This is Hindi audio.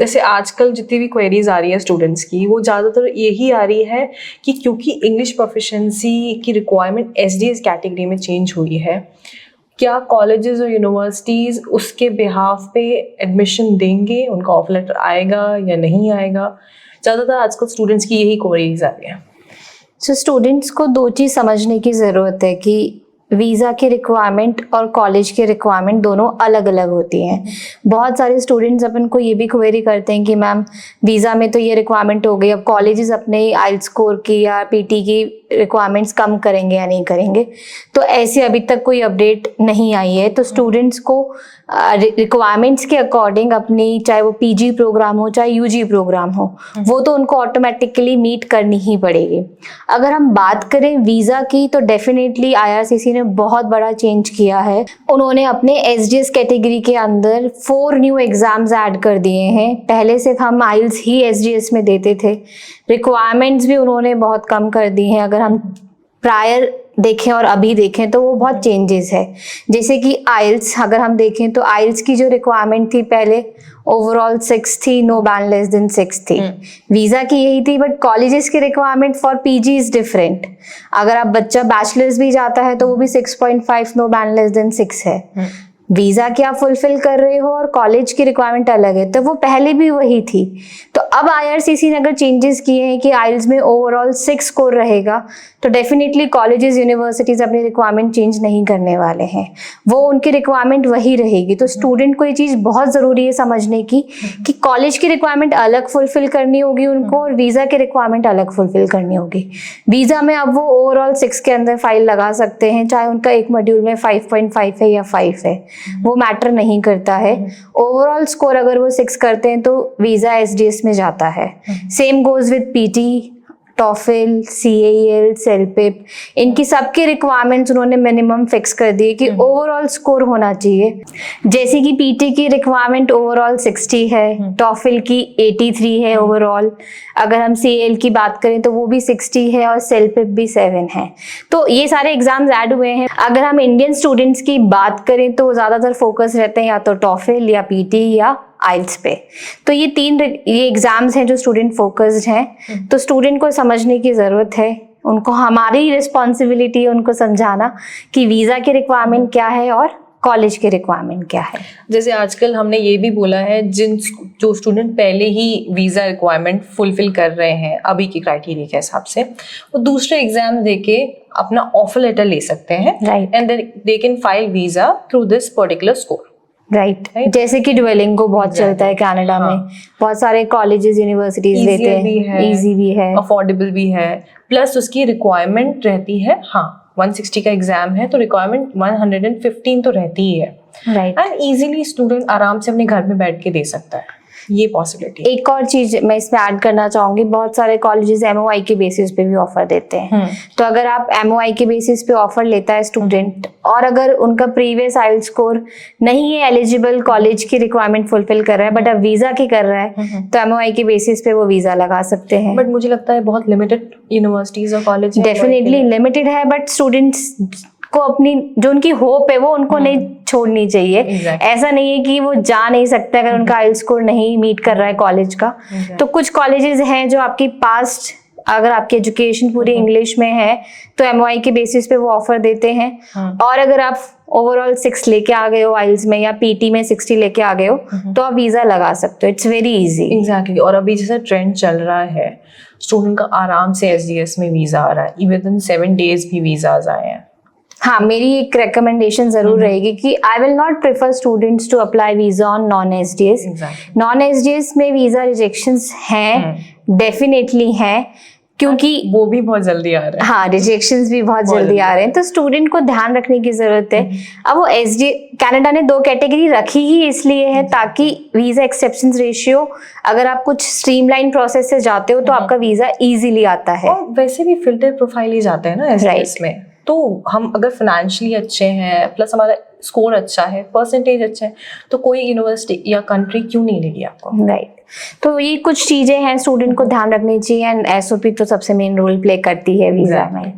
जैसे आजकल जितनी भी क्वेरीज आ रही है स्टूडेंट्स की, वो ज़्यादातर यही आ रही है कि क्योंकि इंग्लिश प्रोफिशिएंसी की रिक्वायरमेंट एसडीएस कैटेगरी में चेंज हुई है, क्या कॉलेजेस और यूनिवर्सिटीज़ उसके बिहाफ पे एडमिशन देंगे, उनका ऑफर लेटर आएगा या नहीं आएगा? ज़्यादातर आजकल स्टूडेंट्स की यही क्वेरीज आ रही हैं। सो स्टूडेंट्स को दो चीज़ समझने की ज़रूरत है कि वीज़ा की रिक्वायरमेंट और कॉलेज की रिक्वायरमेंट दोनों अलग अलग होती हैं। बहुत सारे स्टूडेंट्स अपन को ये भी क्वेरी करते हैं कि मैम वीज़ा में तो ये रिक्वायरमेंट हो गई, अब कॉलेजेस अपने आइल्स स्कोर की या पीटी की रिक्वायरमेंट्स कम करेंगे या नहीं करेंगे। तो ऐसे अभी तक कोई अपडेट नहीं आई है। तो स्टूडेंट्स को रिक्वायरमेंट्स के अकॉर्डिंग अपनी, चाहे वो पीजी प्रोग्राम हो चाहे यूजी प्रोग्राम हो, वो तो उनको ऑटोमेटिकली मीट करनी ही पड़ेगी। अगर हम बात करें वीज़ा की, तो डेफिनेटली आईआरसीसी ने बहुत बड़ा चेंज किया है। उन्होंने अपने एसडीएस कैटेगरी के अंदर 4 न्यू एग्जाम्स ऐड कर दिए हैं। पहले सिर्फ हम आइल्स ही एसडीएस में देते थे। रिक्वायरमेंट्स भी उन्होंने बहुत कम कर दी हैं। अगर हम प्रायर देखें और अभी देखें तो वो बहुत चेंजेस है। जैसे कि आइल्स अगर हम देखें तो आइल्स की जो रिक्वायरमेंट थी पहले ओवरऑल 6 थी, नो बैन लेस देन 6 थी। वीज़ा की यही थी, बट कॉलेजेस की requirement for PG is different. अगर आप बच्चा बैचलर्स भी जाता है तो वो भी 6.5 नो बैन लेस देन 6 है। वीज़ा की आप फुलफिल कर रहे हो और कॉलेज की रिक्वायरमेंट अलग है, तो वो पहले भी वही थी। तो अब आईआरसीसी ने अगर चेंजेस किए हैं कि आइल्स में ओवरऑल 6 स्कोर रहेगा, तो डेफिनेटली कॉलेजेस यूनिवर्सिटीज़ अपनी रिक्वायरमेंट चेंज नहीं करने वाले हैं, वो उनकी रिक्वायरमेंट वही रहेगी। तो स्टूडेंट को ये चीज़ बहुत ज़रूरी है समझने की कि कॉलेज की रिक्वायरमेंट अलग फुलफिल करनी होगी उनको और वीज़ा की रिक्वायरमेंट अलग फुलफिल करनी होगी। वीज़ा में अब वो ओवरऑल 6 के अंदर फाइल लगा सकते हैं, चाहे उनका एक मॉड्यूल में 5.5 है या 5 है, वो मैटर नहीं करता है। ओवरऑल स्कोर अगर वो 6 करते हैं तो वीज़ा एसडीएस में जाता है। Same goes with PT, TOEFL, CL, CELPIP, इनकी सबकी रिक्वायरमेंट्स उन्होंने मिनिमम फिक्स कर दी कि ओवरऑल स्कोर होना चाहिए। जैसे कि पीटी की रिक्वायरमेंट ओवरऑल 60 है, टॉफिल की 83 है ओवरऑल। अगर हम सीएल की बात करें तो वो भी 60 है और सेलपिप भी 7 है। तो ये सारे एग्जाम्स ऐड हुए हैं। अगर हम इंडियन स्टूडेंट्स की बात करें तो ज़्यादातर फोकस रहते हैं या तो टॉफिल या पीटी या आइल्स पे। तो ये एग्जाम्स हैं जो स्टूडेंट फोकस्ड हैं। तो स्टूडेंट को समझने की ज़रूरत है, उनको हमारी रिस्पॉन्सिबिलिटी है उनको समझाना कि वीज़ा की रिक्वायरमेंट क्या है और कॉलेज की रिक्वायरमेंट क्या है। जैसे आजकल हमने ये भी बोला है, जो स्टूडेंट पहले ही वीज़ा रिक्वायरमेंट फुलफिल कर रहे हैं अभी के क्राइटेरिया के हिसाब से, वो दूसरे एग्जाम देके अपना ऑफर लेटर ले सकते हैं, and they can file visa through this particular score. Right. जैसे कि ड्वेलिंगो बहुत चलता है कनाडा में, बहुत सारे कॉलेजेस यूनिवर्सिटीज देते हैं, इजी भी है, अफोर्डेबल भी है, प्लस उसकी रिक्वायरमेंट रहती है 160 का एग्जाम है तो रिक्वायरमेंट 115 तो रहती ही है। राइट। एंड इजीली स्टूडेंट आराम से अपने घर में बैठ के दे सकता है, ये पॉसिबिलिटी। एक और चीज मैं इसमें ऐड करना चाहूंगी, बहुत सारे कॉलेजेस एमओआई के बेसिस पे भी ऑफर देते हैं। तो अगर आप एमओआई के बेसिस पे ऑफर लेता है स्टूडेंट और अगर उनका प्रीवियस आइल्स स्कोर नहीं है एलिजिबल कॉलेज की रिक्वायरमेंट फुलफिल कर रहा है, बट अब वीजा की कर रहा है, तो एमओआई के बेसिस पे वो वीजा लगा सकते हैं। बट मुझे लगता है बहुत लिमिटेड यूनिवर्सिटीज और कॉलेज डेफिनेटली लिमिटेड है, बट स्टूडेंट्स को अपनी जो उनकी होप है वो उनको नहीं छोड़नी चाहिए। ऐसा नहीं है कि वो जा नहीं सकते अगर उनका आइल्स स्कोर नहीं मीट कर रहा है कॉलेज का। तो कुछ कॉलेजेस हैं जो आपकी पास्ट, अगर आपकी एजुकेशन पूरी इंग्लिश में है तो एमओआई के बेसिस पे वो ऑफर देते हैं। और अगर आप ओवरऑल 6 लेके आ गए हो आइल्स में या पीटी में 60 लेके आ गए हो तो आप वीजा लगा सकते हो। It's very easy. एग्जैक्टली। और अभी जैसा ट्रेंड चल रहा है, स्टूडेंट का आराम से एसडीएस में वीजा आ रहा है, विद इन 7 days भी वीजाज आए हैं। हाँ, मेरी एक रिकमेंडेशन जरूर रहेगी कि I will not prefer students to apply visa on non SDS. Non SDS में वीजा रिजेक्शंस हैं, डेफिनेटली हैं, क्योंकि वो भी बहुत जल्दी आ रहे हैं। हाँ, रिजेक्शंस भी बहुत जल्दी आ रहे हैं। तो स्टूडेंट को ध्यान रखने की जरूरत है। अब वो कनाडा ने 2 कैटेगरी रखी ही इसलिए है ताकि वीजा एक्सेप्टेंस रेशियो, अगर आप कुछ स्ट्रीमलाइन प्रोसेस से जाते हो तो आपका वीजा इजीली आता है। और वैसे भी फिल्टर प्रोफाइल ही जाते हैं ना एसडीएस में। तो हम अगर फाइनेंशियली अच्छे हैं, प्लस हमारा स्कोर अच्छा है, परसेंटेज अच्छा है, तो कोई यूनिवर्सिटी या कंट्री क्यों नहीं लेगी आपको। राइट। तो ये कुछ चीजें हैं स्टूडेंट को ध्यान रखनी चाहिए, एंड एसओपी तो सबसे मेन रोल प्ले करती है वीजा में।